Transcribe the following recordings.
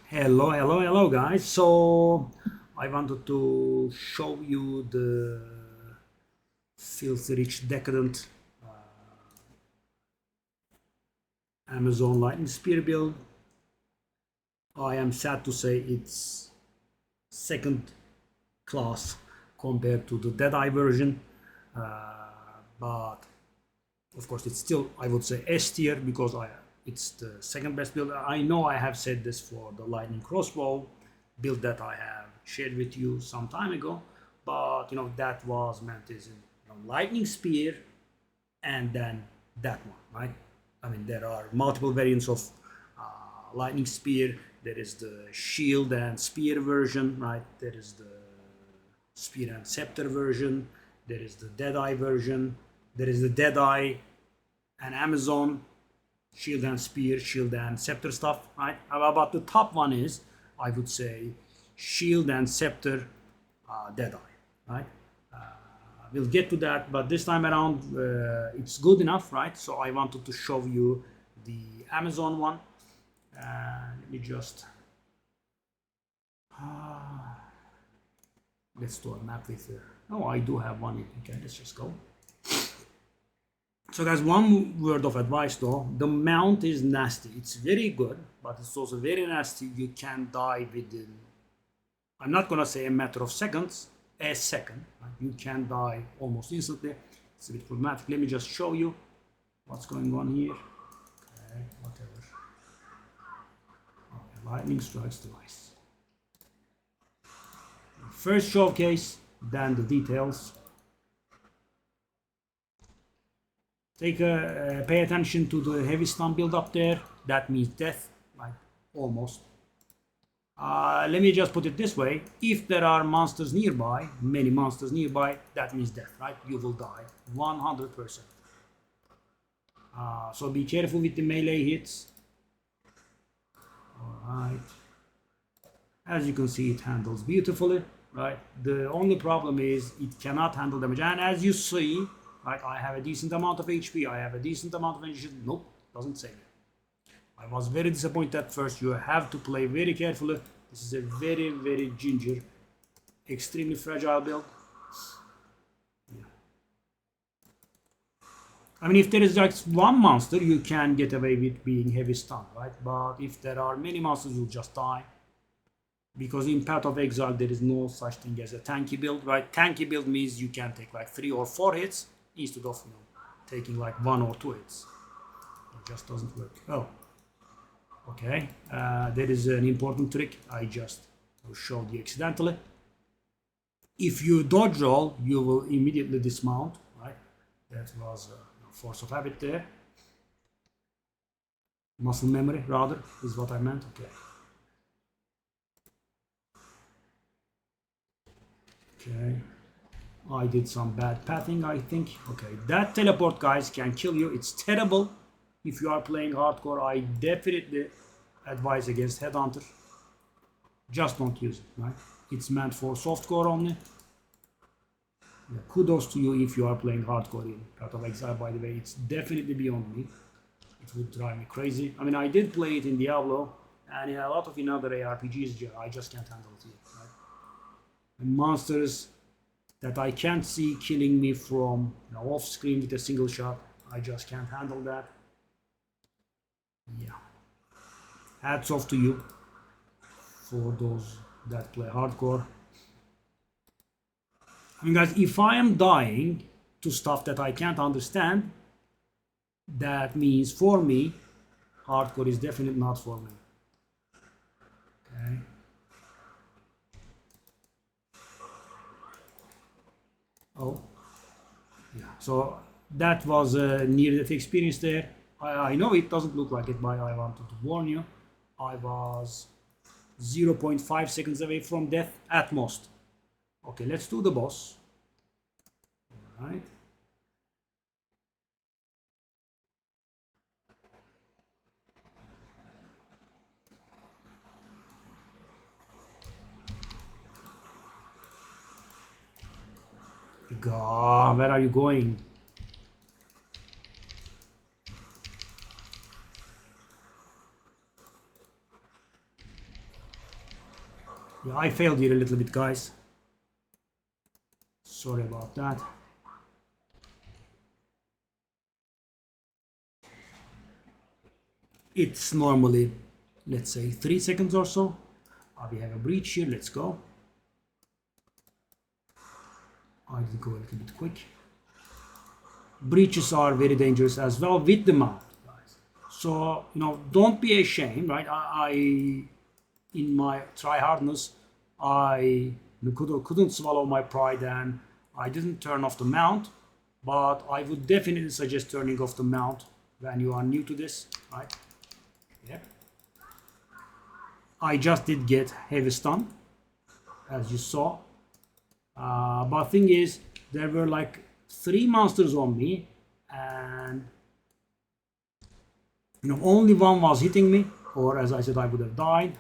Hello guys. So I wanted to show you the filthy rich decadent Amazon Lightning Spear build. I am sad to say it's second class compared to the Deadeye version, but of course it's still, I would say, S tier because it's the second best build. I know I have said this for the Lightning Crossbow build that I have shared with you some time ago, but that was meant as Lightning Spear and then that one, right? I mean, there are multiple variants of Lightning Spear. There is the Shield and Spear version, right? There is the Spear and Scepter version. There is the Deadeye version. There is the Deadeye and Amazon Shield and Spear, Shield and Scepter stuff, right? But the top one is, I would say, Shield and Scepter Deadeye, right? We'll get to that, but this time around it's good enough, right? So I wanted to show you the Amazon one. Let me just let's do a map with I do have one. Okay, let's just go. So guys, one word of advice though, the mount is nasty. It's very good, but it's also very nasty. You can die within, I'm not gonna say a matter of seconds, a second. Right? You can die almost instantly. It's a bit problematic. Let me just show you what's going on here. Okay, whatever. Okay, lightning strikes twice. First showcase, then the details. Pay attention to the heavy stun build up there. That means death, like almost. Let me just put it this way. If there are monsters nearby, many monsters nearby, that means death, right? You will die 100%. So be careful with the melee hits. Alright. As you can see, it handles beautifully, right? The only problem is it cannot handle damage. And as you see, right, I have a decent amount of HP, I have a decent amount of energy. Nope, doesn't save it. I was very disappointed at first. You have to play very carefully. This is a very, very ginger, extremely fragile build. Yeah. I mean, if there is like one monster, you can get away with being heavy stun, right? But if there are many monsters, you'll just die. Because in Path of Exile, there is no such thing as a tanky build, right? Tanky build means you can take like 3 or 4 hits instead of taking like 1 or 2 hits. It just doesn't work. Oh, okay. There is an important trick I just showed you accidentally. If you dodge roll, you will immediately dismount, right? That was a force of habit there. Muscle memory, rather, is what I meant. Okay. Okay. I did some bad pathing, I think. Okay, that teleport, guys, can kill you. It's terrible if you are playing hardcore. I definitely advise against Headhunter. Just don't use it, right? It's meant for softcore only. Yeah, kudos to you if you are playing hardcore in Path of Exile, by the way. It's definitely beyond me. It would drive me crazy. I mean, I did play it in Diablo, and in a lot of other ARPGs, I just can't handle it yet, right? And monsters that I can't see killing me from off screen with a single shot, I just can't handle that. Yeah. Hats off to you for those that play hardcore. I mean, guys, if I am dying to stuff that I can't understand, that means for me, hardcore is definitely not for me. Okay. Oh, yeah. So that was a near-death experience there. I know it doesn't look like it, but I wanted to warn you. I was 0.5 seconds away from death at most. Okay, let's do the boss. All right. God, where are you going? Yeah, I failed here a little bit, guys. Sorry about that. It's normally, let's say, 3 seconds or so. We have a breach here. Let's go. I did go a little bit quick. Breaches are very dangerous as well with the mount, guys. So, don't be ashamed, right? I in my tryhardness, I couldn't swallow my pride and I didn't turn off the mount, but I would definitely suggest turning off the mount when you are new to this, right? Yep. I just did get heavy stun, as you saw. But thing is, there were like 3 monsters on me, and only one was hitting me, or as I said, I would have died.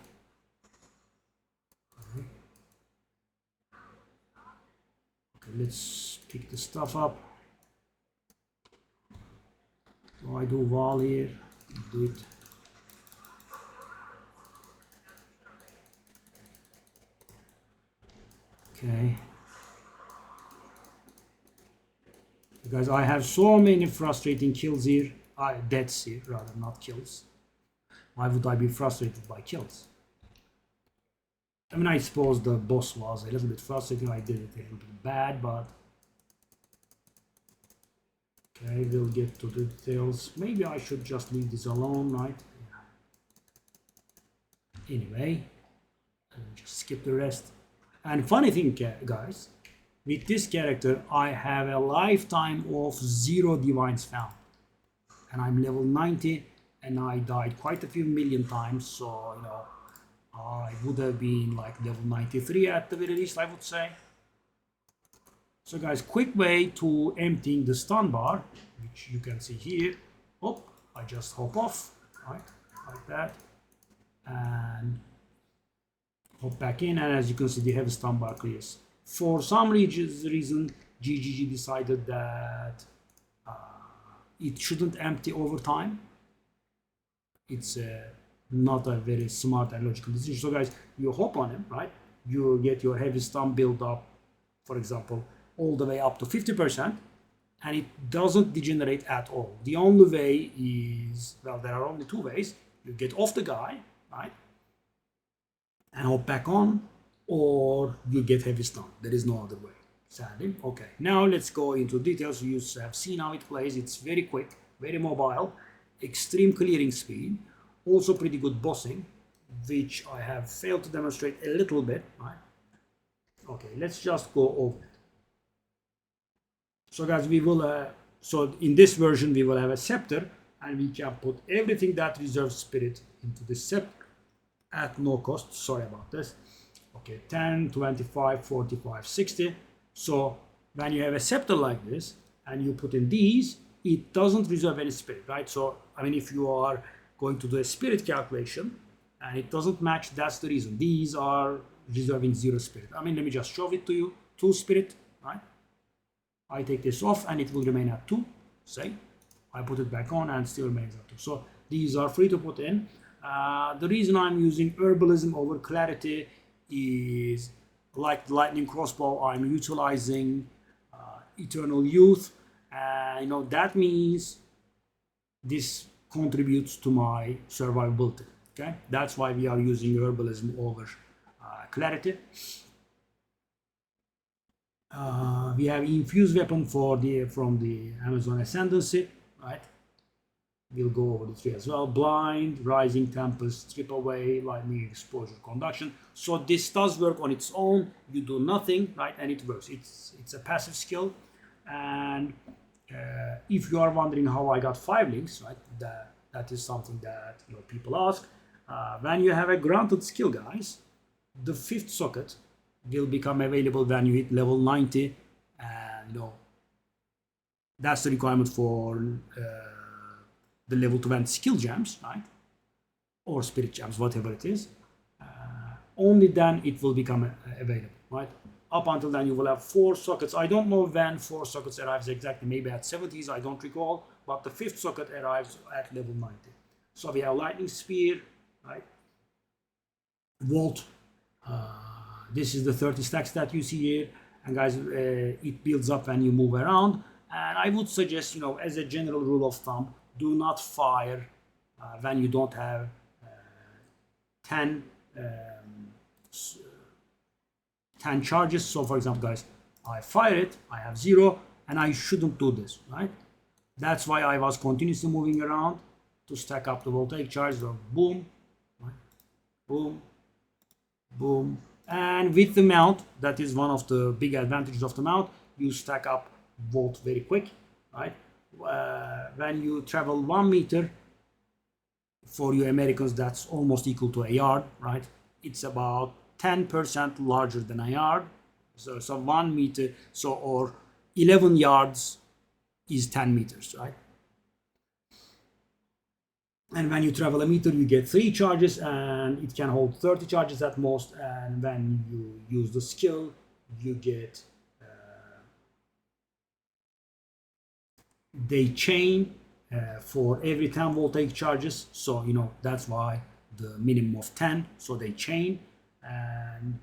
Okay, let's pick the stuff up. So I do wall here, do it. Okay. Because I have so many frustrating kills here, deaths here, rather, not kills. Why would I be frustrated by kills? I mean, I suppose the boss was a little bit frustrating, I did it a little bit bad, but... Okay, we'll get to the details. Maybe I should just leave this alone, right? Yeah. Anyway, I'll just skip the rest. And funny thing, guys, with this character, I have a lifetime of 0 divines found. And I'm level 90, and I died quite a few million times, so, I would have been like level 93 at the very least, I would say. So guys, quick way to emptying the stun bar, which you can see here. Oh, I just hop off, right, like that. And hop back in, and as you can see, the heavy stun bar clears. For some reason, GGG decided that it shouldn't empty over time. It's not a very smart and logical decision. So guys, you hop on him, right? You get your heavy stun build up, for example, all the way up to 50%, and it doesn't degenerate at all. The only way is, well, there are only 2 ways. You get off the guy, right, and hop back on, or you get heavy stun. There is no other way, sadly. Okay, now let's go into details. You have seen how it plays. It's very quick, very mobile, extreme clearing speed, also pretty good bossing, which I have failed to demonstrate a little bit, right? Okay, let's just go over it. So guys, we will, so in this version, we will have a scepter, and we can put everything that reserves spirit into the scepter at no cost. Sorry about this. Okay, 10, 25, 45, 60. So when you have a scepter like this and you put in these, it doesn't reserve any spirit, right? So, I mean, if you are going to do a spirit calculation and it doesn't match, that's the reason. These are reserving 0 spirit. I mean, let me just show it to you. 2 spirit, right? I take this off and it will remain at 2, say. I put it back on and still remains at 2. So these are free to put in. The reason I'm using herbalism over clarity is, like the lightning crossbow, I'm utilizing eternal youth, and that means this contributes to my survivability. Okay, that's why we are using herbalism over clarity. We have infused weapon from the Amazon Ascendancy, right? We'll go over the 3 as well. Blind, Rising Tempest, Strip Away, Lightning Exposure, Conduction. So this does work on its own. You do nothing, right? And it works. It's a passive skill. And if you are wondering how I got 5 links, right? That is something that people ask. When you have a granted skill, guys, the 5th socket will become available when you hit level 90. And that's the requirement for the level 20 skill gems, right? Or spirit gems, whatever it is. Only then it will become available, right? Up until then, you will have 4 sockets. I don't know when 4 sockets arrives exactly, maybe at 70s, I don't recall, but the 5th socket arrives at level 90. So we have Lightning Spear, right? Volt, This is the 30 stacks that you see here, and guys, it builds up when you move around. And I would suggest, you know, as a general rule of thumb, do not fire when you don't have 10 10 charges. So for example, guys, I fire it, I have 0, and I shouldn't do this, right? That's why I was continuously moving around to stack up the voltaic charge. So boom, right? Boom, boom. And with the mount, that is one of the big advantages of the mount, you stack up volt very quick, right? When you travel 1 meter, for you Americans, that's almost equal to a yard, right? It's about 10% larger than a yard. So 1 meter, so or 11 yards is 10 meters, right? And when you travel a meter, you get 3 charges, and it can hold 30 charges at most. And when you use the skill, you get they chain for every 10 voltaic charges. So you know that's why the minimum of 10. So they chain, and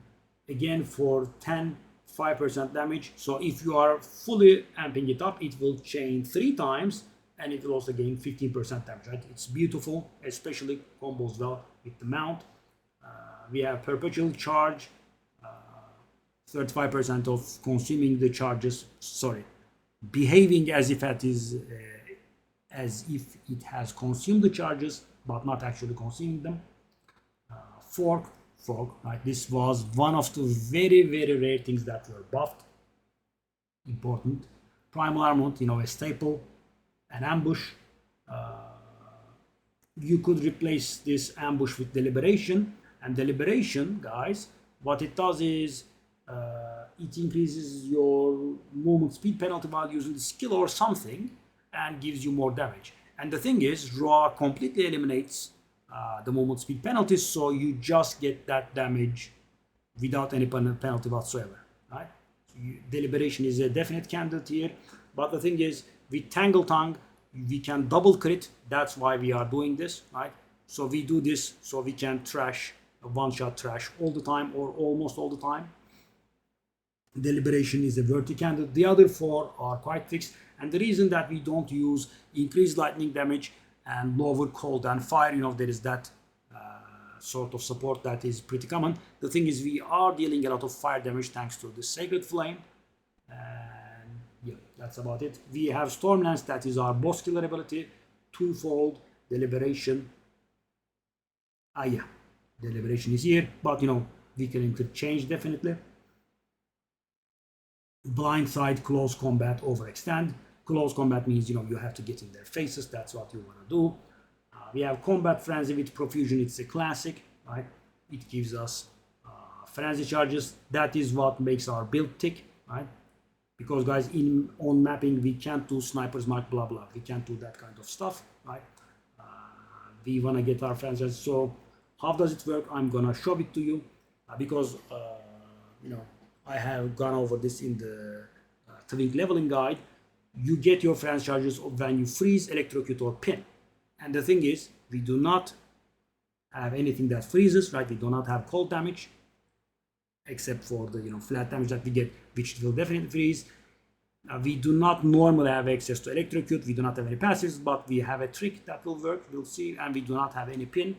again for 10, 5% damage. So if you are fully amping it up, it will chain 3 times. And it will also gain 15% damage, right? It's beautiful, especially combos well with the mount. We have perpetual charge, 35% of consuming the charges, behaving as if it is, as if it has consumed the charges, but not actually consuming them. Fork, right? This was one of the very, very rare things that were buffed. Important. Primal Armament, you know, a staple. An ambush, you could replace this ambush with deliberation, and deliberation, guys, what it does is it increases your movement speed penalty while using the skill or something, and gives you more damage. And the thing is, raw completely eliminates the movement speed penalties, so you just get that damage without any penalty whatsoever, right? So deliberation is a definite candidate here, but the thing is, with Tangle Tongue, we can double crit. That's why we are doing this, right? So we do this so we can trash, one-shot trash all the time or almost all the time. Deliberation is a worthy candidate. The other 4 are quite fixed. And the reason that we don't use increased lightning damage and lower cold and fire, you know, there is that sort of support that is pretty common. The thing is, we are dealing a lot of fire damage thanks to the Sacred Flame. Yeah, that's about it. We have Stormlance, that is our boss killer ability. Twofold deliberation. Yeah, deliberation is here, but you know, we can interchange definitely. Blindside, close combat, overextend. Close combat means, you know, you have to get in their faces. That's what you want to do. We have Combat Frenzy with Profusion. It's a classic, right? It gives us frenzy charges. That is what makes our build tick, right? Because guys, on mapping, we can't do Sniper's Mark, blah, blah. We can't do that kind of stuff, right? We want to get our franchise. So how does it work? I'm going to show it to you because, you know, I have gone over this in the Twink leveling guide. You get your franchises when you freeze, electrocute, or pin. And the thing is, we do not have anything that freezes, right? We do not have cold damage, except for the, you know, flat damage that we get, which will definitely freeze. We do not normally have access to electrocute. We do not have any passives, but we have a trick that will work. We'll see. And we do not have any pin.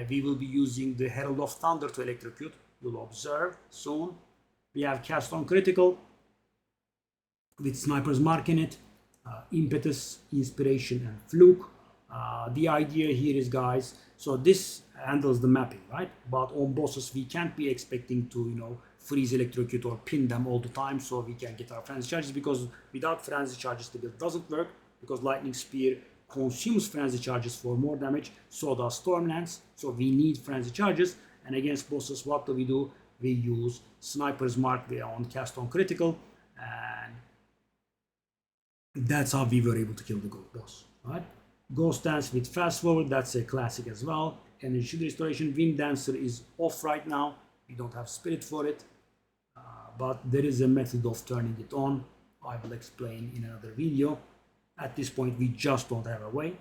We will be using the Herald of Thunder to electrocute. You'll observe soon. We have Cast on Critical with Sniper's Mark in it, Impetus, Inspiration, and Fluke. The idea here is, guys, so this handles the mapping, right? But on bosses, we can't be expecting to, you know, freeze, electrocute, or pin them all the time, so we can get our frenzy charges, because without frenzy charges, the build doesn't work, because Lightning Spear consumes frenzy charges for more damage, so does Stormlance, so we need frenzy charges. And against bosses, what do? We use Sniper's Mark on Cast on Critical, and that's how we were able to kill the gold boss, right? Ghost Dance with Fast Forward, that's a classic as well. Energy Shield Restoration. Wind Dancer is off right now. We don't have spirit for it, but there is a method of turning it on. I will explain in another video. At this point, we just don't have a way,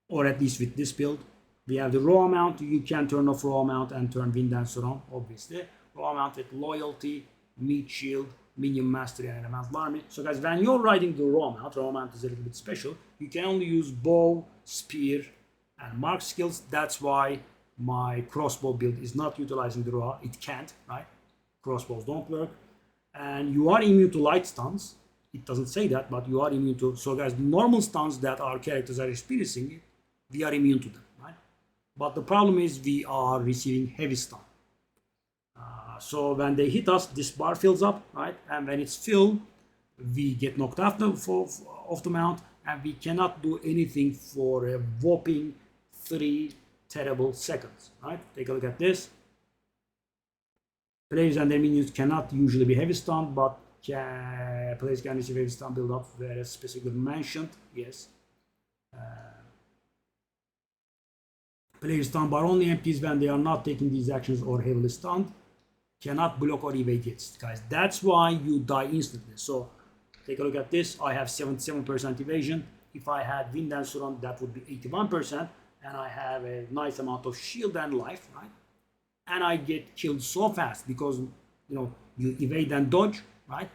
or at least with this build. We have the raw mount. You can turn off raw mount and turn Wind Dancer on, obviously. raw mount with loyalty, meat shield, minion mastery, and elemental army. So guys, when you're riding the raw mount is a little bit special. You can only use bow, spear, and mark skills. That's why my crossbow build is not utilizing the raw. It can't, right? Crossbows don't work. And you are immune to light stuns. It doesn't say that, but you are immune to. So guys, normal stuns that our characters are experiencing, we are immune to them, right? But the problem is we are receiving heavy stun. So when they hit us, this bar fills up, right? And when it's filled, we get knocked off the mount, and we cannot do anything for a whopping 3 terrible seconds, right? Take a look at this. Players and their minions cannot usually be heavy stunned, but players can receive heavy stun build up where specifically mentioned. Yes. Players stun bar only empties when they are not taking these actions or heavily stunned. Cannot block or evade hits, guys. That's why you die instantly. So take a look at this. I have 77% evasion. If I had Wind Dancer on, that would be 81%, and I have a nice amount of shield and life, right? And I get killed so fast because you evade and dodge, right?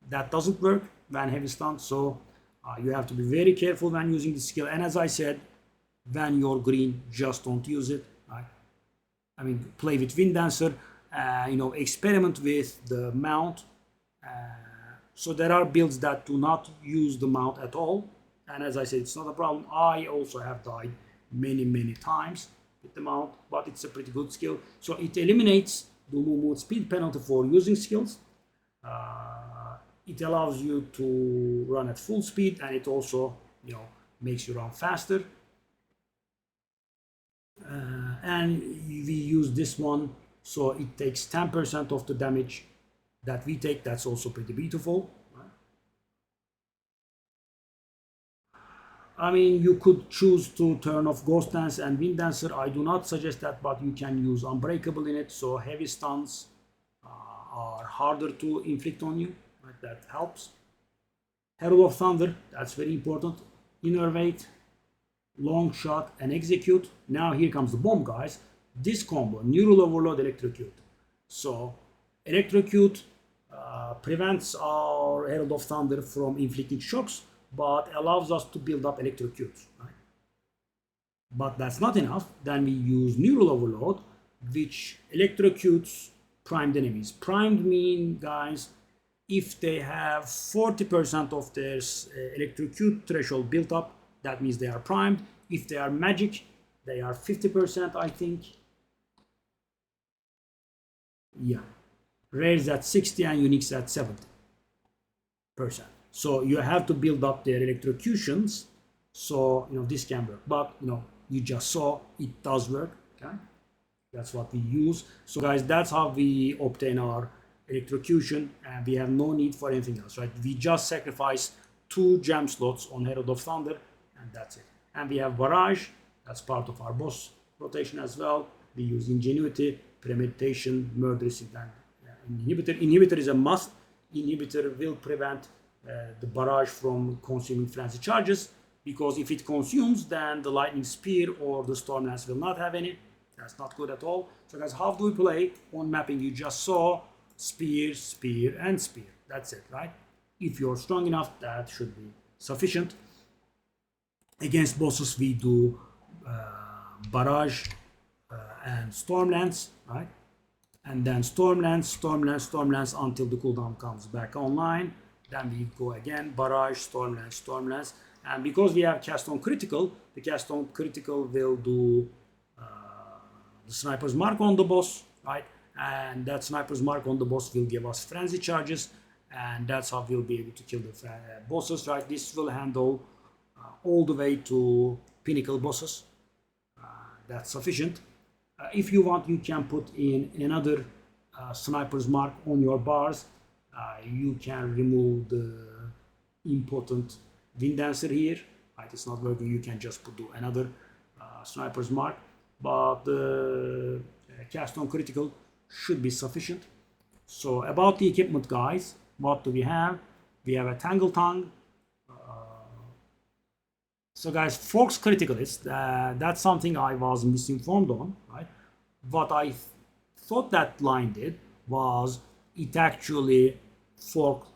That doesn't work when heavy stun. So you have to be very careful when using the skill. And as I said, when you're green, just don't use it, right? I mean, play with Wind Dancer. Experiment with the mount. So there are builds that do not use the mount at all, and as I said, it's not a problem. I also have died many times with the mount, but it's a pretty good skill. So it eliminates the movement speed penalty for using skills. It allows you to run at full speed, and it also makes you run faster. And we use this one. So it takes 10% of the damage that we take. That's also pretty beautiful. I mean, you could choose to turn off Ghost Dance and Wind Dancer. I do not suggest that, but you can use Unbreakable in it. So heavy stuns are harder to inflict on you. Right? That helps. Herald of Thunder, that's very important. Innervate, Long Shot, and Execute. Now here comes the bomb, guys. This combo, Neural Overload, Electrocute. So Electrocute prevents our Herald of Thunder from inflicting shocks, but allows us to build up Electrocute, right? But that's not enough. Then we use Neural Overload, which electrocutes primed enemies. Primed mean, guys, if they have 40% of their electrocute threshold built up, that means they are primed. If they are magic, they are 50%, I think. Yeah, rares at 60 and uniques at 70%. So you have to build up their electrocutions. So this can work, but you just saw it does work. Okay, that's what we use. So guys, that's how we obtain our electrocution, and we have no need for anything else, right? We just sacrifice 2 gem slots on Herald of Thunder, and that's it. And we have Barrage. That's part of our boss rotation as well. We use Ingenuity, Premeditation, Murderous Intent, Inhibitor. Inhibitor is a must. Inhibitor will prevent the barrage from consuming frenzy charges, because if it consumes, then the Lightning Spear or the Storm Lance will not have any. That's not good at all. So guys, how do we play? On mapping, you just saw Spear, Spear, and Spear. That's it, right? If you're strong enough, that should be sufficient. Against bosses, we do Barrage and Storm Lance, right? And then Storm Lance, Storm Lance, Storm Lance until the cooldown comes back online. Then we go again, Barrage, Storm Lance, Storm Lance. And because we have Cast on Critical, the Cast on Critical will do the Sniper's Mark on the boss, right? And that Sniper's Mark on the boss will give us Frenzy Charges, and that's how we'll be able to kill the bosses, right? This will handle all the way to Pinnacle bosses. That's sufficient. If you want, you can put in another Sniper's Mark on your bars. You can remove the impotent Wind Dancer here, right? It's not working. You can just do another Sniper's Mark, but the Cast on Critical should be sufficient. So about the equipment, guys, what do we have? We have a Tangle Tongue. So guys, Forks Criticalist, that's something I was misinformed on, right? What I thought that line did was it actually forked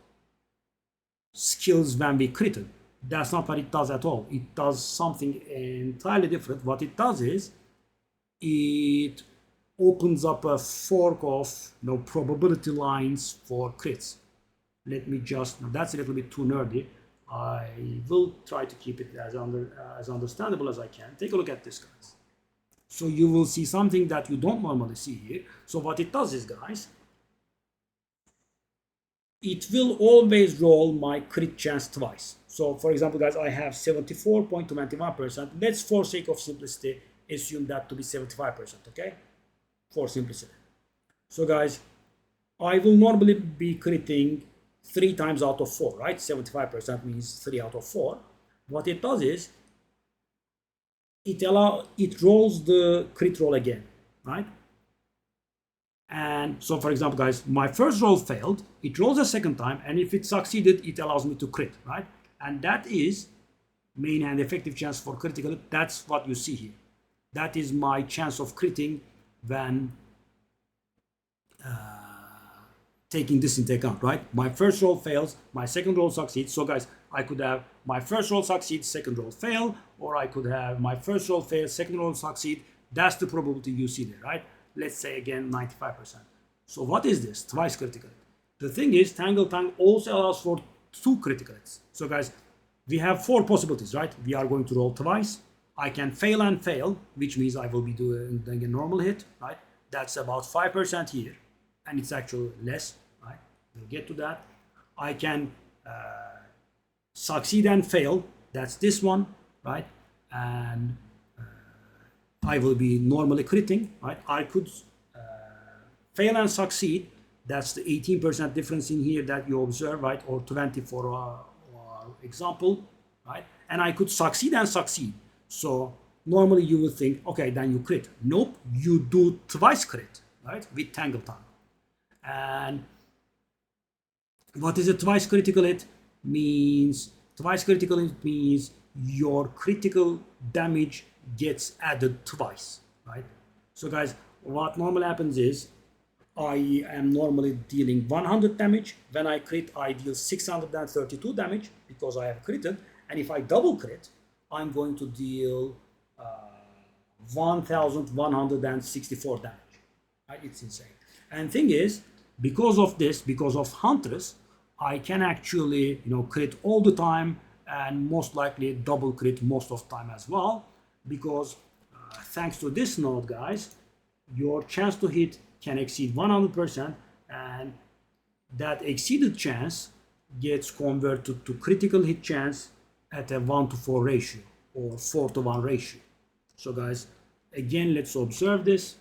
skills when we critted. That's not what it does at all. It does something entirely different. What it does is it opens up a fork of probability lines for crits. Let me just, that's a little bit too nerdy. I will try to keep it as understandable as I can. Take a look at this, guys. So you will see something that you don't normally see here. So what it does is, guys, it will always roll my crit chance twice. So for example, guys, I have 74.21%. Let's, for sake of simplicity, assume that to be 75%, okay? For simplicity. So guys, I will normally be critting 3 times out of 4, right? 75% means 3 out of 4. What it does is it rolls the crit roll again, right? And so for example, guys, my first roll failed, it rolls a second time, and if it succeeded, it allows me to crit, right? And that is main and effective chance for critical. That's what you see here. That is my chance of critting when taking this into account, right? My first roll fails, my second roll succeeds. So guys, I could have my first roll succeed, second roll fail, or I could have my first roll fail, second roll succeed. That's the probability you see there, right? Let's say again 95%. So what is this? Twice critical. The thing is, Tangle Tongue also allows for 2 critical hits. So guys, we have 4 possibilities, right? We are going to roll twice. I can fail and fail, which means I will be doing a normal hit, right? That's about 5% here, and it's actually less, right? We'll get to that. I can succeed and fail. That's this one, right? And I will be normally critting, right? I could fail and succeed. That's the 18% difference in here that you observe, right? Or 20 for our example, right? And I could succeed and succeed. So normally you would think, okay, then you crit. Nope, you do twice crit, right? With Tangle Tongue. And what is a twice critical hit? Twice critical hit means your critical damage gets added twice, right? So guys, what normally happens is I am normally dealing 100 damage. When I crit, I deal 632 damage because I have critted. And if I double crit, I'm going to deal 1164 damage. Right? It's insane. And thing is, because of this, because of Huntress, I can actually crit all the time and most likely double crit most of the time as well, because thanks to this node, guys, your chance to hit can exceed 100%, and that exceeded chance gets converted to critical hit chance at a 1-to-4 ratio or 4-to-1 ratio. So guys, again, let's observe this.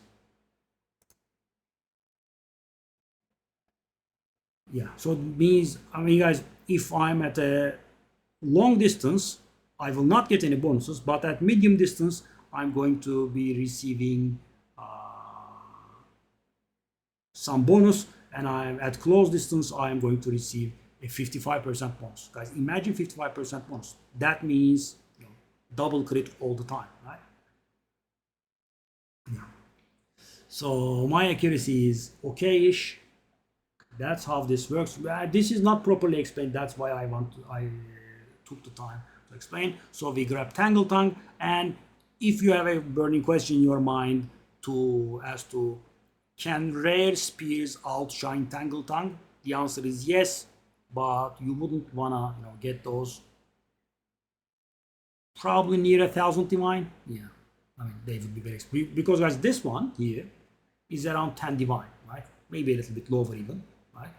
Yeah, so it means, guys, if I'm at a long distance, I will not get any bonuses, but at medium distance, I'm going to be receiving some bonus, and I'm at close distance, I am going to receive a 55% bonus. Guys, imagine 55% bonus. That means double crit all the time, right? Yeah. So my accuracy is okay-ish. That's how this works. This is not properly explained. That's why I took the time to explain. So we grab Tangle Tongue, and if you have a burning question in your mind as to can rare spears outshine Tangle Tongue, the answer is yes, but you wouldn't wanna get those probably near 1,000 divine. Yeah, they would be very expensive because guys, this one here is around 10 divine, right? Maybe a little bit lower even, right?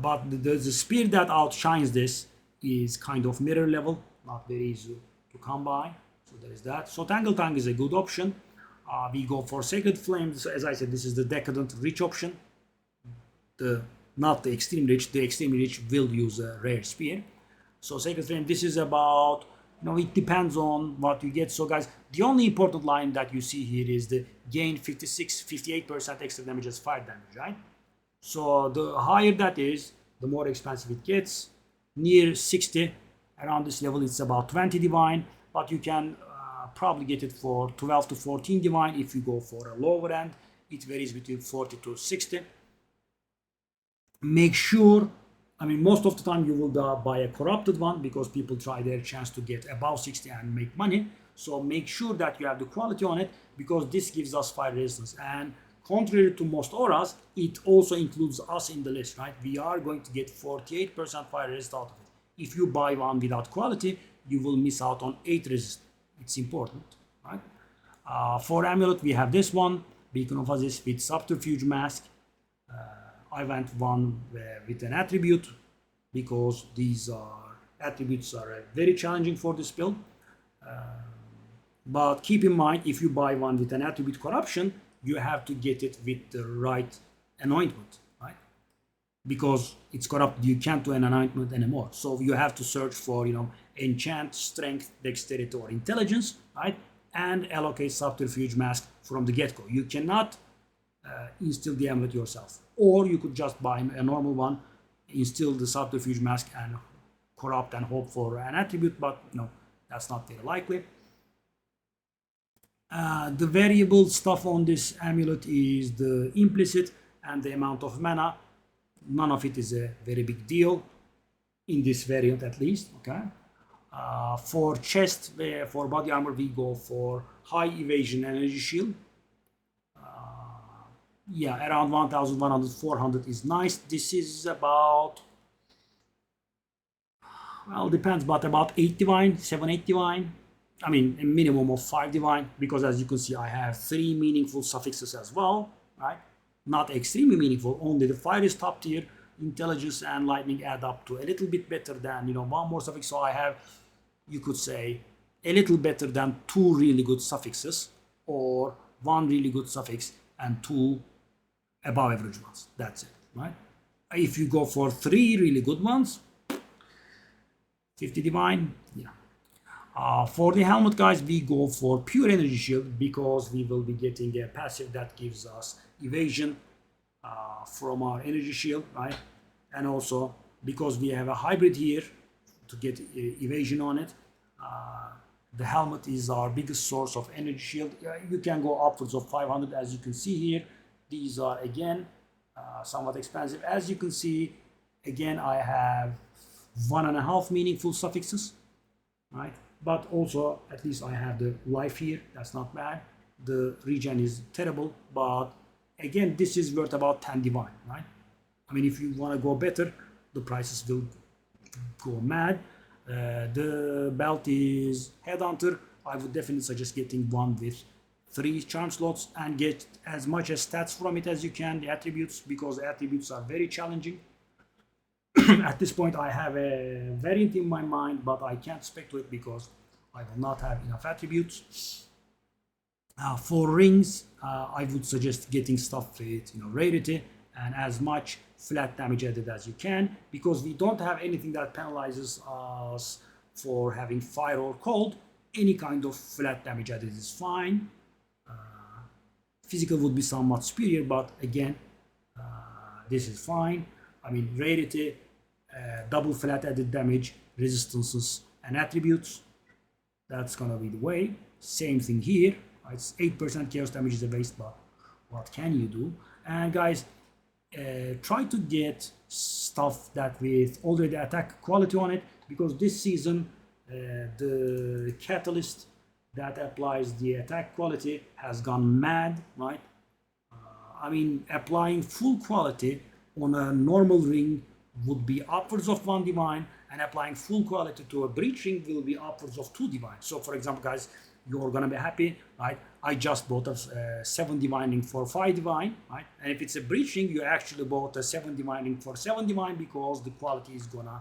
But the spear that outshines this is kind of mirror level, not very easy to come by. So there is that. So Tangle Tongue is a good option. We go for Sacred Flame. So as I said, this is the decadent rich option. Not the extreme rich. The extreme rich will use a rare spear. So Sacred Flame, this is about, it depends on what you get. So guys, the only important line that you see here is the gain 58% extra damage as fire damage, right? So the higher that is, the more expensive it gets. Near 60, around this level, it's about 20 divine, but you can probably get it for 12 to 14 divine if you go for a lower end. It varies between 40 to 60. Make sure, I mean, most of the time you will buy a corrupted one because people try their chance to get above 60 and make money. So make sure that you have the quality on it, because this gives us fire resistance. And contrary to most auras, it also includes us in the list, right? We are going to get 48% fire resist out of it. If you buy one without quality, you will miss out on 8 resist. It's important, right? For amulet, we have this one, Beacon of Aziz with Subterfuge Mask. I went one with an attribute because these attributes are very challenging for this build. But keep in mind, if you buy one with an attribute corruption, you have to get it with the right anointment, right? Because it's corrupted, you can't do an anointment anymore. So you have to search for, enchant, strength, dexterity, or intelligence, right? And allocate Subterfuge Mask from the get-go. You cannot instill the amulet yourself. Or you could just buy a normal one, instill the Subterfuge Mask, and corrupt and hope for an attribute, but that's not very likely. The variable stuff on this amulet is the implicit and the amount of mana. None of it is a very big deal, in this variant at least, okay? For chest, for body armor, we go for high evasion energy shield. Yeah, around 1100, 400 is nice. This is about, well, depends, but about 8 divine, 7, 8 divine. I mean, a minimum of 5 divine, because as you can see, I have 3 meaningful suffixes as well, right? Not extremely meaningful, only the fire is top tier, intelligence and lightning add up to a little bit better than, one more suffix. So I have, you could say, a little better than 2 really good suffixes, or 1 really good suffix and 2 above average ones. That's it, right? If you go for 3 really good ones, 50 divine, yeah. For the helmet, guys, we go for pure energy shield because we will be getting a passive that gives us evasion from our energy shield, right? And also because we have a hybrid here to get evasion on it, the helmet is our biggest source of energy shield. You can go upwards of 500, as you can see here. These are again somewhat expensive. As you can see, again, I have 1.5 meaningful suffixes, right? But also, at least I have the life here. That's not bad. The regen is terrible, but again, this is worth about 10 divine, right? I mean, if you want to go better, the prices will go mad. The belt is Headhunter. I would definitely suggest getting one with 3 charm slots and get as much as stats from it as you can, the attributes, because attributes are very challenging. At this point, I have a variant in my mind, but I can't spec to it because I will not have enough attributes. For rings, I would suggest getting stuff with rarity and as much flat damage added as you can, because we don't have anything that penalizes us for having fire or cold. Any kind of flat damage added is fine. Physical would be somewhat superior, but again, this is fine. I mean, rarity, double flat added damage, resistances, and attributes. That's gonna be the way. Same thing here. It's 8% chaos damage is a waste, but what can you do? And guys, try to get stuff that with already attack quality on it, because this season the catalyst that applies the attack quality has gone mad, right? I mean, applying full quality on a normal ring would be upwards of 1 divine, and applying full quality to a breach ring will be upwards of 2 divine. So for example, guys, you're gonna be happy, right? I just bought a 7 divine ring for 5 divine, right? And if it's a breach ring, you actually bought a 7 divine ring for 7 divine, because the quality is gonna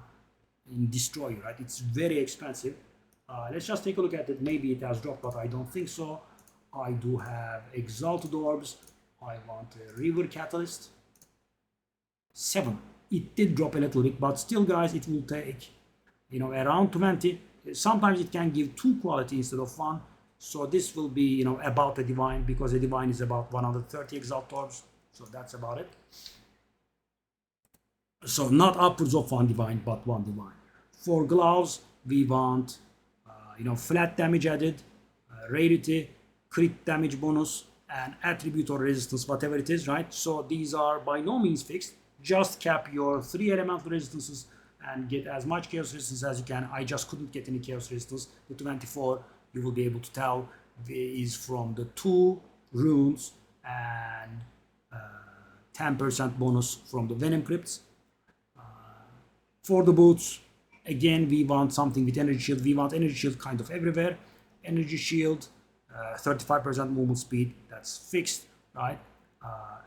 destroy you, right? It's very expensive. Let's just take a look at it. Maybe it has dropped, but I don't think so. I do have Exalted Orbs. I want a River Catalyst. 7. It did drop a little bit, but still, guys, it will take, around 20. Sometimes it can give 2 quality instead of 1. So this will be, about a divine, because a divine is about 130 Exalted Orbs. So that's about it. So not upwards of 1 divine, but 1 divine. For gloves, we want flat damage added, rarity, crit damage bonus, an attribute or resistance, whatever it is, right? So these are by no means fixed. Just cap your 3 elemental resistances and get as much chaos resistance as you can. I just couldn't get any chaos resistance. The 24, you will be able to tell, is from the 2 runes and 10% bonus from the Venom Crypts. For the boots, again, we want something with energy shield. We want energy shield kind of everywhere. Energy shield, 35% movement speed, that's fixed, right?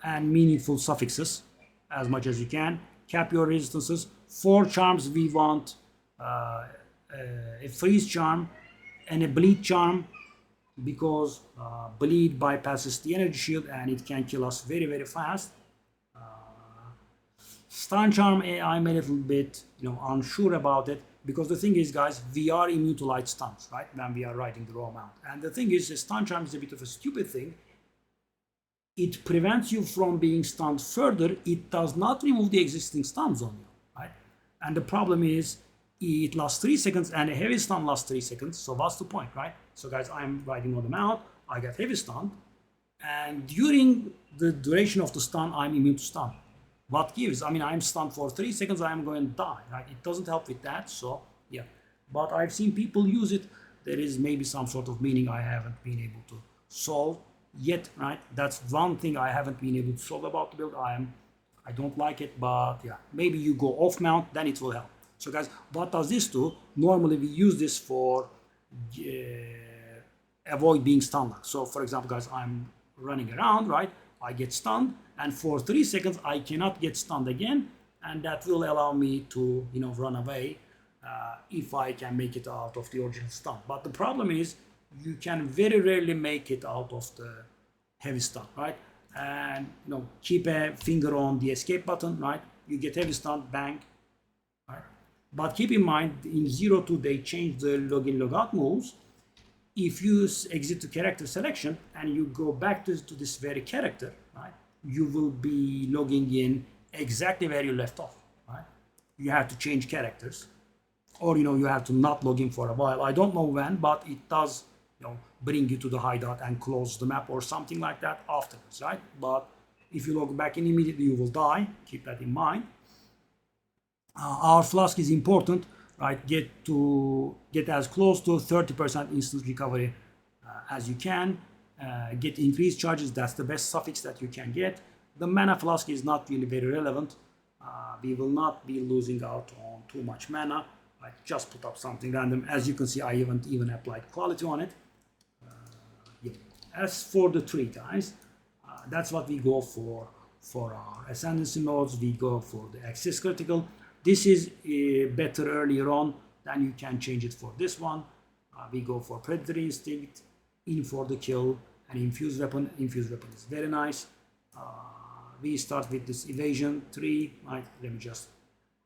And meaningful suffixes as much as you can. Cap your resistances. 4 charms, we want a freeze charm and a bleed charm, because bleed bypasses the energy shield and it can kill us very, very fast. Stun charm, I'm a little bit, unsure about it, because the thing is, guys, we are immune to light stuns, right? When we are riding the raw mount. And the thing is, the stun charm is a bit of a stupid thing. It prevents you from being stunned further. It does not remove the existing stuns on you, right? And the problem is, it lasts 3 seconds and a heavy stun lasts 3 seconds. So what's the point, right? So guys, I'm riding on the mount. I get heavy stun. And during the duration of the stun, I'm immune to stun. What gives? I mean, I'm stunned for 3 seconds, I'm going to die, right? It doesn't help with that, so yeah. But I've seen people use it. There is maybe some sort of meaning I haven't been able to solve yet, right? That's one thing I haven't been able to solve about the build. I don't like it, but yeah, maybe you go off mount, then it will help. So guys, what does this do? Normally we use this for avoid being stunned. So for example, guys, I'm running around, right? I get stunned, and for 3 seconds I cannot get stunned again, and that will allow me to run away if I can make it out of the original stun. But the problem is, you can very rarely make it out of the heavy stun, right? And keep a finger on the escape button, right? You get heavy stun, bang, right? But keep in mind, in 0.2 they changed the login logout moves. If you exit to character selection and you go back to this very character, right, you will be logging in exactly where you left off, right? You have to change characters, or you have to not log in for a while. I don't know when, but it does bring you to the hideout and close the map or something like that afterwards, right? But if you log back in immediately, you will die. Keep that in mind. Our flask is important, right? Get as close to 30% instant recovery as you can. Get increased charges. That's the best suffix that you can get. The mana flask is not really very relevant. We will not be losing out on too much mana. I just put up something random. As you can see, I haven't even applied quality on it. Yeah. As for the tree, guys, that's what we go for our ascendancy nodes. We go for the access critical. This is better earlier on, then you can change it for this one. We go for predatory instinct, in for the kill, and infused weapon. Infused weapon is very nice. We start with this evasion tree, right? Let me just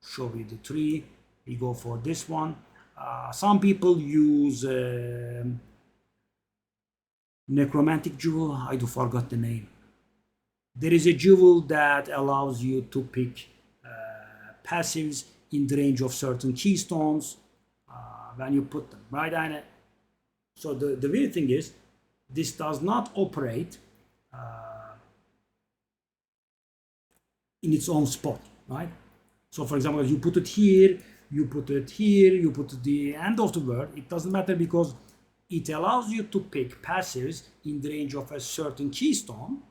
show you the tree. We go for this one. Some people use necromantic jewel. I do forgot the name. There is a jewel that allows you to pick passives in the range of certain keystones when you put them, right? And so the weird thing is, this does not operate in its own spot, right? So for example, you put it here, you put it here, you put it at the end of the word, it doesn't matter, because it allows you to pick passives in the range of a certain keystone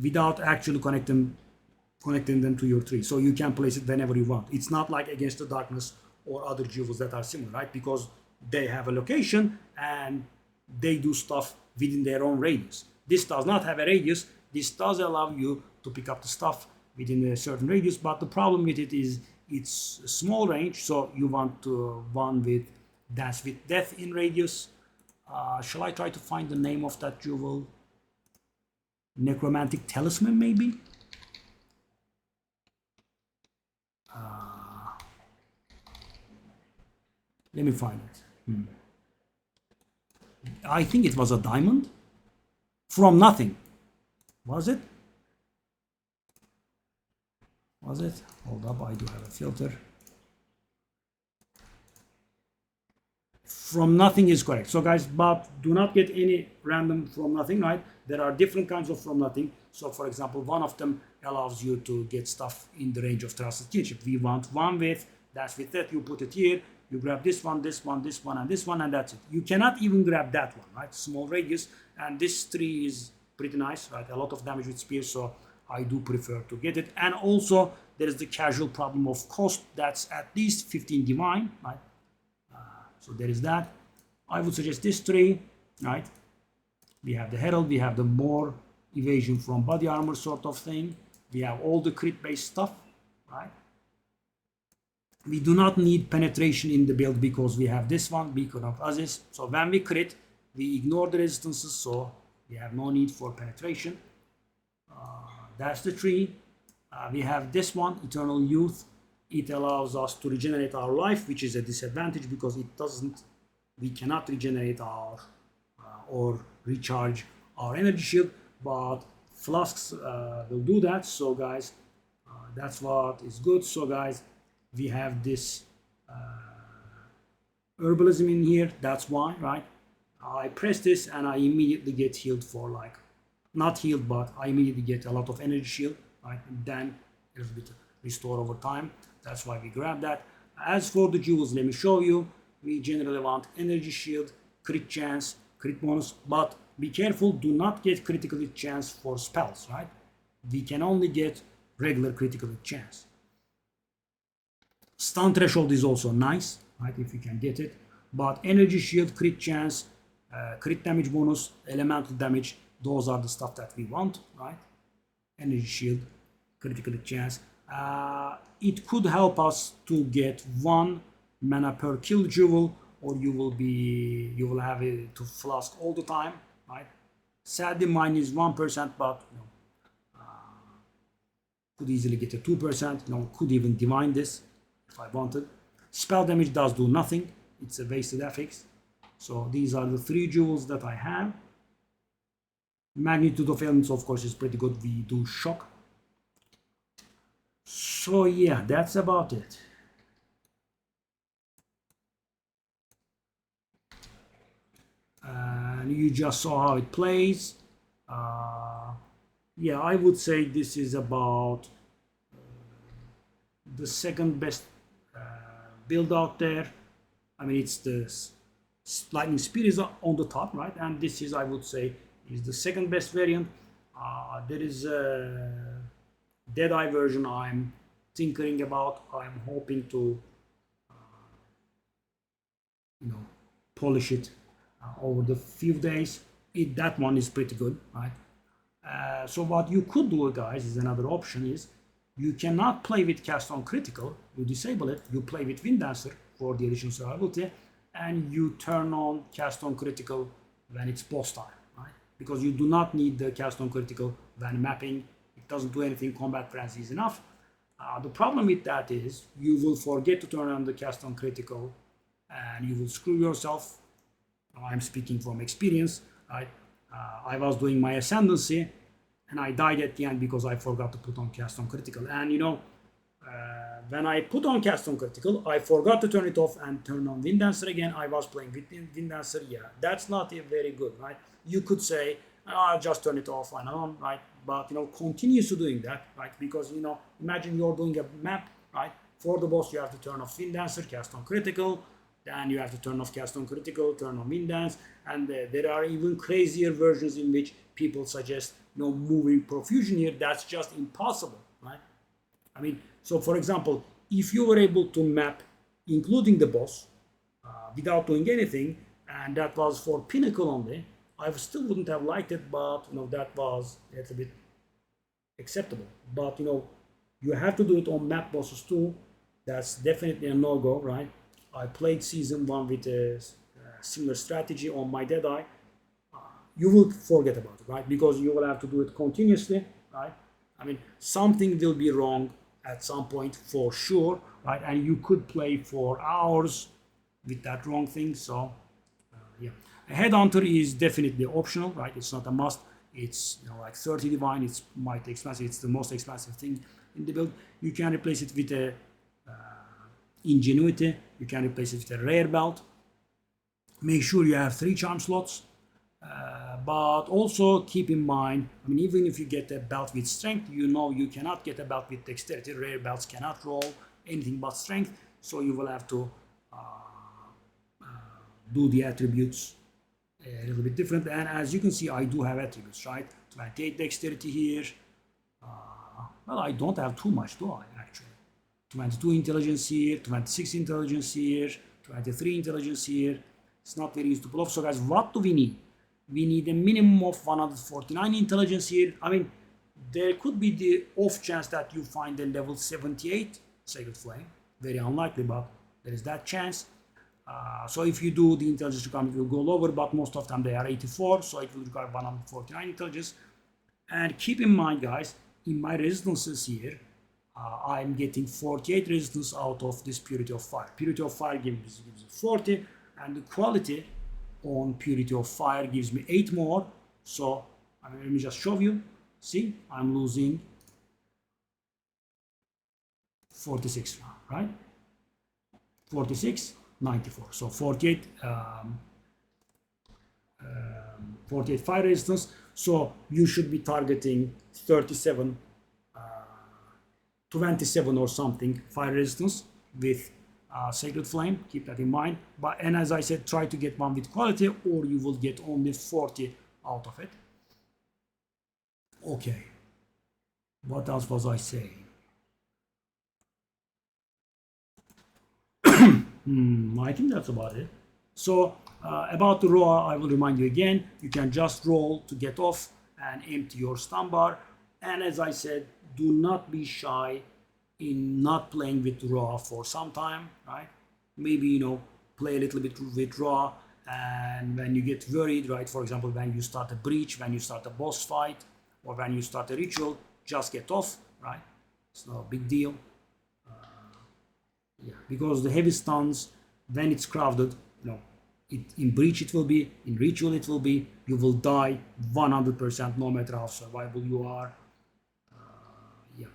without actually connecting them to your tree. So you can place it whenever you want. It's not like Against the Darkness or other jewels that are similar, right? Because they have a location and they do stuff within their own radius. This does not have a radius. This does allow you to pick up the stuff within a certain radius, but the problem with it is it's a small range, so you want to one with Dance with Death in radius. Shall I try to find the name of that jewel? Necromantic Talisman, maybe? Let me find it. I think it was a diamond from nothing. Was it? Was it? Hold up, I do have a filter. from nothing is correct. So guys, but do not get any random from nothing, right? There are different kinds of from nothing. So for example, one of them allows you to get stuff in the range of trusted kinship. We want one width, that's with that, you put it here, you grab this one, this one, this one, and this one, and that's it. You cannot even grab that one, right? Small radius, and this tree is pretty nice, right? A lot of damage with spears, so I do prefer to get it. And also, there is the casual problem of cost. That's at least 15 divine, right? So there is that. I would suggest this tree, right? We have the herald, we have the more evasion from body armor sort of thing. We have all the crit based stuff, right? We do not need penetration in the build because we have this one, Beacon of Aziz. So when we crit, we ignore the resistances, so we have no need for penetration. That's the tree. We have this one, Eternal Youth. It allows us to regenerate our life, which is a disadvantage because it doesn't, we cannot regenerate our or recharge our energy shield, but flasks will do that. So guys, that's what is good. So guys, we have this herbalism in here. That's why, right? I press this and I immediately get healed for like, not healed, but I immediately get a lot of energy shield, right? And then a little bit restore over time. That's why we grab that. As for the jewels, let me show you. We generally want energy shield, crit chance, crit bonus, but be careful, do not get critical hit chance for spells, right? We can only get regular critical hit chance. Stun threshold is also nice, right, if you can get it. But energy shield, crit chance, crit damage bonus, elemental damage, those are the stuff that we want, right? Energy shield, critical hit chance. It could help us to get 1 mana per kill jewel, or you will have it to flask all the time, right? Sadly, mine is 1%, but you know, could easily get a 2%. You know, could even divine this if I wanted. Spell damage does do nothing. It's a wasted affix. So these are the 3 jewels that I have. Magnitude of elements, of course, is pretty good. We do shock. So yeah, that's about it. And you just saw how it plays. Yeah, I would say this is about the second best build out there. I mean, it's the lightning speed is on the top, right? And this is, I would say, is the second best variant. There is a Deadeye version I'm tinkering about. I'm hoping to, you know, polish it over the few days. That one is pretty good, right? So what you could do, guys, is another option is you cannot play with cast on critical. You disable it. You play with Wind Dancer for the additional survivability, and you turn on cast on critical when it's boss time, right? Because you do not need the cast on critical when mapping. It doesn't do anything. Combat frenzy is enough. The problem with that is you will forget to turn on the cast on critical, and you will screw yourself. I'm speaking from experience, right? I was doing my ascendancy, and I died at the end because I forgot to put on cast on critical. And you know, when I put on cast on critical, I forgot to turn it off and turn on Wind Dancer again. I was playing with Wind Dancer. Yeah, that's not very good, right? You could say, I'll just turn it off and on, right? But you know, continues to doing that, right? Because you know, imagine you're doing a map, right? For the boss, you have to turn off Wind Dancer, cast on critical. Then you have to turn off cast on critical, turn on Wind Dance, and there are even crazier versions in which people suggest, you know, moving profusion here. That's just impossible, right? I mean, so for example, if you were able to map, including the boss, without doing anything, and that was for Pinnacle only, I still wouldn't have liked it, but you know, that was a little bit acceptable. But you know, you have to do it on map bosses too. That's definitely a no-go, right? I played season 1 with a similar strategy on my Deadeye. You will forget about it, right? Because you will have to do it continuously, right? I mean, something will be wrong at some point for sure, right? And you could play for hours with that wrong thing. So, yeah, a Headhunter is definitely optional, right? It's not a must. It's, you know, like 30 divine. It's might expensive. It's the most expensive thing in the build. You can replace it with a Ingenuity. You can replace it with a rare belt. make sure you have 3 charm slots. But also keep in mind, I mean, even if you get a belt with strength, you know you cannot get a belt with dexterity. Rare belts cannot roll anything but strength, so you will have to do the attributes a little bit different. And as you can see, I do have attributes, right? 28 dexterity here. Well, I don't have too much, do I, actually? 22 intelligence here, 26 intelligence here, 23 intelligence here. It's not very easy to pull off. So guys, what do we need? We need a minimum of 149 intelligence here. I mean, there could be the off chance that you find a level 78 Sacred Flame. Very unlikely, but there is that chance. So if you do, the intelligence requirement will go lower, but most of the time they are 84, so it will require 149 intelligence. And keep in mind, guys, in my resistances here, I'm getting 48 resistance out of this Purity of Fire. Purity of Fire gives me 40, and the quality on Purity of Fire gives me 8 more. So let me just show you. See, I'm losing 46 now, right? 46, 94. So 48, 48 fire resistance. So you should be targeting 37, 27 or something fire resistance with Sacred Flame. Keep that in mind. And as I said, try to get one with quality, or you will get only 40 out of it. Okay. What else was I saying? I think that's about it. So about the roar, I will remind you again, you can just roll to get off and empty your stun bar. And as I said, do not be shy in not playing with raw for some time, right? Maybe, play a little bit with raw, and when you get worried, right, for example, when you start a breach, when you start a boss fight, or when you start a ritual, just get off, right? It's not a big deal. Yeah, because the heavy stuns, when it's crowded, in breach it will be, in ritual it will be, you will die 100% no matter how survivable you are. Yeah.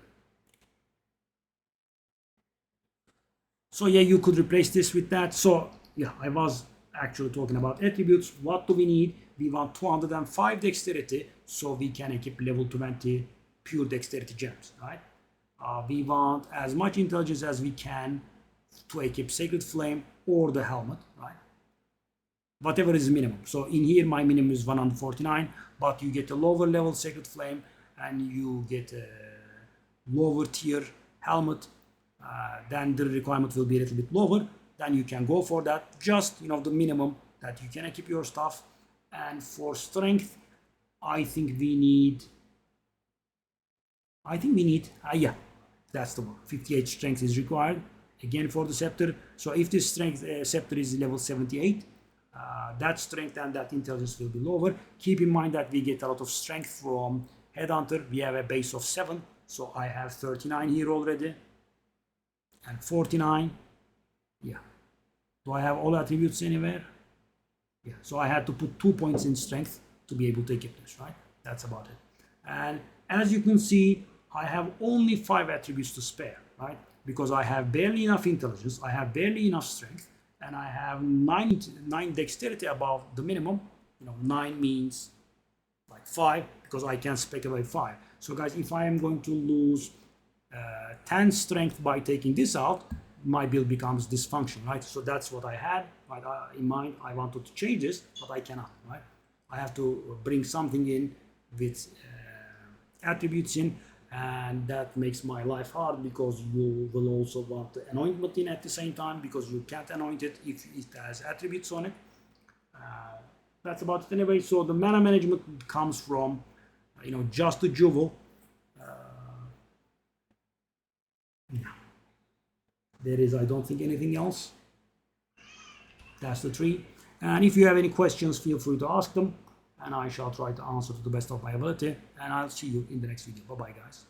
So yeah, you could replace this with that. So yeah, I was actually talking about attributes. What do we need? We want 205 dexterity, so we can equip level 20 pure dexterity gems, right? We want as much intelligence as we can to equip Sacred Flame or the helmet, right? Whatever is minimum. So in here, my minimum is 149, but you get a lower level Sacred Flame and you get a lower tier helmet, then the requirement will be a little bit lower. Then you can go for that. Just, the minimum that you can equip your stuff. And for strength, I think we need, yeah, that's the one. 58 strength is required, again, for the scepter. So if this strength scepter is level 78, that strength and that intelligence will be lower. Keep in mind that we get a lot of strength from Headhunter. We have a base of 7, so I have 39 here already. And 49, yeah. Do I have all attributes anywhere? Yeah, so I had to put 2 points in strength to be able to equip this, right? That's about it. And as you can see, I have only 5 attributes to spare, right? Because I have barely enough intelligence, I have barely enough strength, and I have 9 dexterity above the minimum. 9 means like 5, because I can spec away 5. So guys, if I am going to lose 10 strength by taking this out, my build becomes dysfunctional, right? So that's what I had right, in mind. I wanted to change this, but I cannot, right? I have to bring something in with attributes in, and that makes my life hard, because you will also want the anointment in at the same time, because you can't anoint it if it has attributes on it. That's about it anyway. So the mana management comes from, just the jewel. There is, I don't think, anything else. That's the 3. And if you have any questions, feel free to ask them, and I shall try to answer to the best of my ability. And I'll see you in the next video. Bye bye, guys.